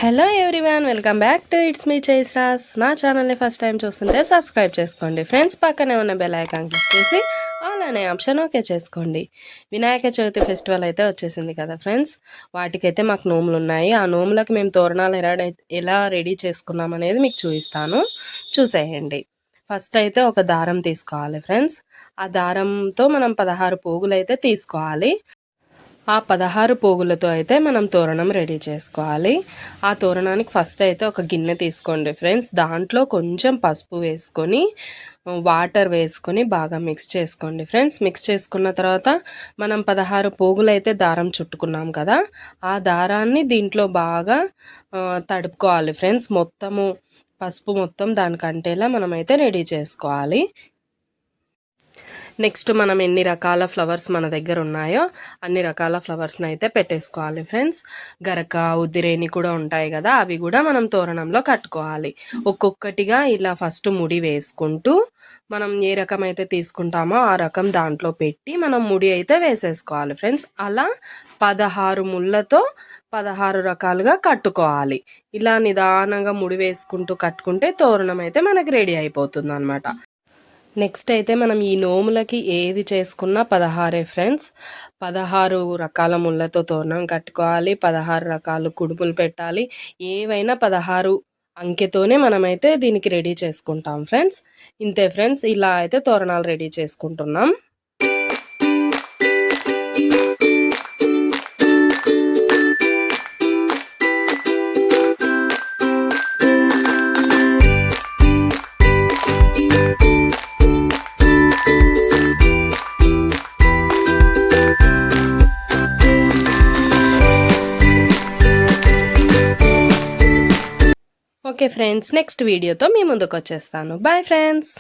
Hello everyone, welcome back to it's me Chaitra's. నా ఛానల్ని first time చూస్తుంటే సబ్స్క్రైబ్ చేసుకోండి ఫ్రెండ్స్. పక్కనే ఉన్న బెల్ ఐకాన్ క్లిక్ చేసి ఆల్ అనే ఆప్షన్ ఓకే చేసుకోండి. వినాయక చవితి ఫెస్టివల్ అయితే వచ్చేసింది కదా ఫ్రెండ్స్. వాటికైతే మాకు నోములు ఉన్నాయి. ఆ నోములకు మేము తోరణాలు ఎలా రెడీ చేసుకున్నాం అనేది మీకు చూపిస్తాను, చూసేయండి. ఫస్ట్ అయితే ఒక దారం తీసుకోవాలి ఫ్రెండ్స్. ఆ దారంతో మనం 16 పోగులు అయితే తీసుకోవాలి. ఆ 16 పోగులతో అయితే మనం తోరణం రెడీ చేసుకోవాలి. ఆ తోరణానికి ఫస్ట్ అయితే ఒక గిన్నె తీసుకోండి ఫ్రెండ్స్. దాంట్లో కొంచెం పసుపు వేసుకొని వాటర్ వేసుకొని బాగా మిక్స్ చేసుకోండి ఫ్రెండ్స్. మిక్స్ చేసుకున్న తర్వాత మనం 16 పోగులు అయితే దారం చుట్టుకున్నాం కదా, ఆ దారాన్ని దీంట్లో బాగా తడుపుకోవాలి ఫ్రెండ్స్. మొత్తము పసుపు మొత్తం దానికంటేలా మనమైతే రెడీ చేసుకోవాలి. నెక్స్ట్ మనం ఎన్ని రకాల ఫ్లవర్స్ మన దగ్గర ఉన్నాయో అన్ని రకాల ఫ్లవర్స్ని అయితే పెట్టేసుకోవాలి ఫ్రెండ్స్. గరక, ఉద్దిరేణి కూడా ఉంటాయి కదా, అవి కూడా మనం తోరణంలో కట్టుకోవాలి. ఒక్కొక్కటిగా ఇలా ఫస్ట్ ముడి వేసుకుంటూ మనం ఏ రకం అయితే తీసుకుంటామో ఆ రకం దాంట్లో పెట్టి మనం ముడి అయితే వేసేసుకోవాలి ఫ్రెండ్స్. అలా 16 ముళ్ళతో 16 రకాలుగా కట్టుకోవాలి. ఇలా నిదానంగా ముడి వేసుకుంటూ కట్టుకుంటే తోరణం అయితే మనకి రెడీ అయిపోతుంది అనమాట. నెక్స్ట్ అయితే మనం ఈ నోములకి ఏది చేసుకున్నా 16 ఫ్రెండ్స్. 16 రకాల ముళ్ళతో తోరణం కట్టుకోవాలి, 16 రకాలు కుడుములు పెట్టాలి. ఏవైనా 16 అంకెతోనే మనమైతే దీనికి రెడీ చేసుకుంటాం ఫ్రెండ్స్. ఇంతే ఫ్రెండ్స్, ఇలా అయితే తోరణాలు రెడీ చేసుకుంటున్నాం. ఓకే ఫ్రెండ్స్, నెక్స్ట్ వీడియోతో మీ ముందుకు వచ్చేస్తాను. Bye friends.